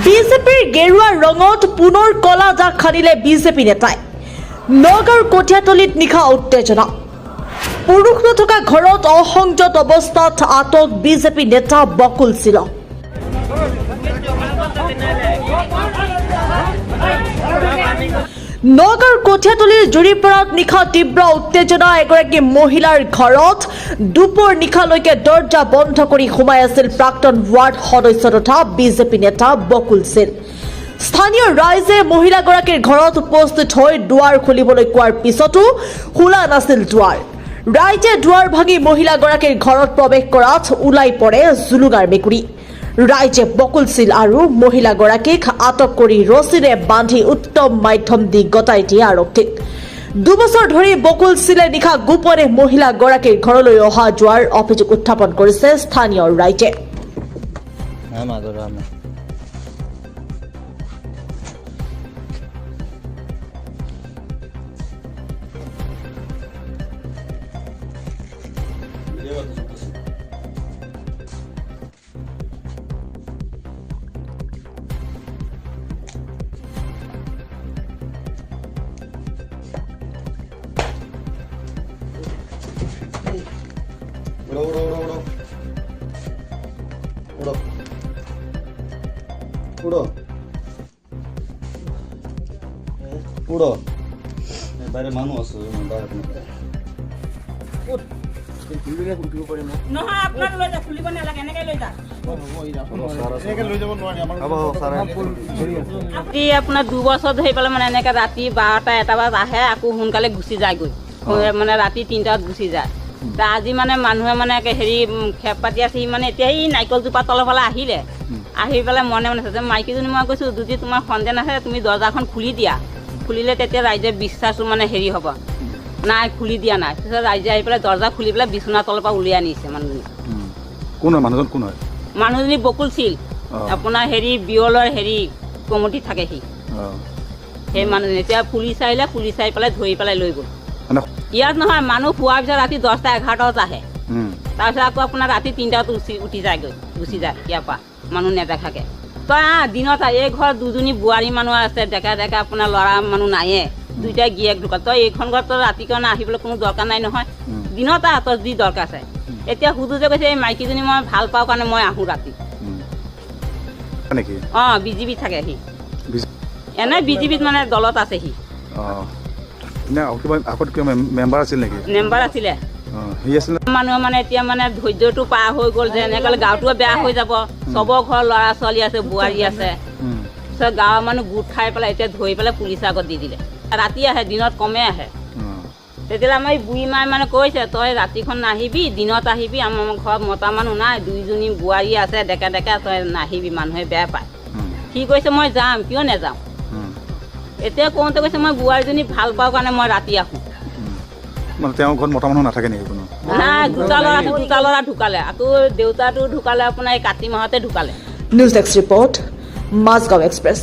বিজেপিৰ গেৰুৱা ৰঙত পুনৰ কলা জাক সানিলে বিজেপি নেতাই। নগাঁৱৰ কঠীয়াতলিত নিশা উত্তেজনা। পুৰুষ নথকা ঘৰত অসংযত অৱস্থাত আটক বিজেপি নেতা বকুল চিল। নগাঁৱৰ কঠীয়াতলিৰ জুৰিপাৰাত নিশা তীব্ৰ উত্তেজনা। এগৰাকী মহিলাৰ ঘৰত দুপৰ নিশালৈকে দৰ্জা বন্ধ কৰি সোমাই আছিল প্ৰাক্তন ৱাৰ্ড সদস্য তথা বিজেপি নেতা বকুল চিল। স্থানীয় ৰাইজে মহিলাগৰাকীৰ ঘৰত উপস্থিত হৈ দুৱাৰ খুলিবলৈ কোৱাৰ পিছতো খোলা নাছিল দুৱাৰ। ৰাইজে দুৱাৰ ভাঙি মহিলাগৰাকীৰ ঘৰত প্ৰৱেশ কৰাত ওলাই পৰে জুলুঙাৰ মেকুৰী। ৰাইজে বকুল চিল আৰু মহিলাগৰাকীক আটক কৰি ৰছীৰে বান্ধি উত্তম মাধ্যম দি গতাই দিয়ে আৰক্ষীক। 2 বছৰ ধৰি বকুল চিলে নিশা গোপনে মহিলাগৰাকীৰ ঘৰলৈ অহা যোৱাৰ অভিযোগ উত্থাপন কৰিছে স্থানীয় ৰাইজে। উড়ো বাইৰে মানুষ আছে আপোনাৰ 2 বছৰ ধৰি পেলাই মানে এনেকে ৰাতি 12টা 1টা বজাত আহে, আকৌ সোনকালে গুচি যায়গৈ, মানে ৰাতি 3টাত গুচি যায়। আজি মানে মানুহে মানে হেৰি খেপ পাতি আছে, মানে এতিয়া এই নাৰিকলজোপা তলৰ ফালে আহিলে, আহি পেলাই মনে মনে আছে। মাইকীজনী মই কৈছোঁ, যদি তোমাৰ সন্দেহ আছে তুমি দৰ্জাখন খুলি দিয়া, খুলিলে তেতিয়া ৰাইজে বিশ্বাসটো মানে হেৰি হ'ব। নাই, খুলি দিয়া নাই। তাৰপিছত ৰাইজে আহি পেলাই দৰ্জা খুলি পেলাই বিচনা তলৰ পৰা উলিয়াই আনিছে মানুহজনী। কোন হয় মানুহজন? কোন হয় মানুহজনী? বকুল চিল, আপোনাৰ হেৰি বিয়লৰ হেৰি কমিটিত থাকে সি। সেই মানুহজনী এতিয়া পুলিচ আহিলে, পুলিচ আহি পেলাই ধৰি পেলাই লৈ গ'ল। ইয়াত নহয়, মানুহ শোৱাৰ পিছত ৰাতি 10টা 11টাত আহে, তাৰপিছত আকৌ আপোনাৰ ৰাতি 3টাত উঠি যায়গৈ, গুচি যায় ইয়াৰ পৰা, মানুহ নেদেখাকে। তই দিনত এই ঘৰত 2জনী বোৱাৰী মানুহ আছে, ডেকা ডেকা আপোনাৰ ল'ৰা মানুহ নায়ে, 2টাই গিয়েক ঢুকাল। তই এইখন ঘৰত তই ৰাতিকৰণে আহিবলৈ কোনো দৰকাৰ নাই নহয়, দিনত তই যি দৰকাৰ আছে। এতিয়া সুধো যে কৈছে এই মাইকীজনী মই ভাল পাওঁ কাৰণে মই আহোঁ ৰাতি। বিজেপি থাকে সি, এনে বিজেপিত মানে দলত আছে সি। মেম্বাৰ আছিল নেকি? মেম্বাৰ আছিলে। মানুহে মানে এতিয়া মানে ধৈৰ্যটো পাৰ হৈ গ'ল যে, এনেকৈ গাঁৱটোও বেয়া হৈ যাব। চবৰ ঘৰৰ ল'ৰা ছোৱালী আছে, বোৱাৰী আছে, তাৰপিছত গাঁৱৰ মানুহ গোট খাই পেলাই এতিয়া ধৰি পেলাই পুলিচৰ আগত দি দিলে। ৰাতি আহে, দিনত কমে আহে। তেতিয়াহ'লে আমাৰ এই বুঢ়ী মায়ে মানে কৈছে, তই ৰাতিখন নাহিবি, দিনত আহিবি, আমাৰ ঘৰত মতা মানুহ নাই, 2জনী বোৱাৰী আছে, ডেকা ডেকা, তই নাহিবি, মানুহে বেয়া পায়। সি কৈছে মই যাম, কিয় নাযাওঁ। এতিয়া কওঁতে কৈছে মই বোৱাৰীজনী ভাল পাওঁ কাৰণে মই ৰাতি আহোঁ। তেওঁৰ ঘৰত মতা মানুহ নাথাকে নেকি কোনো? নাই, 2টা ল'ৰা ঢুকালে, আকৌ দেউতাটো ঢুকালে আপোনাৰ এই কাতি মাহতে ঢুকালে। News desk report, Majgaon express.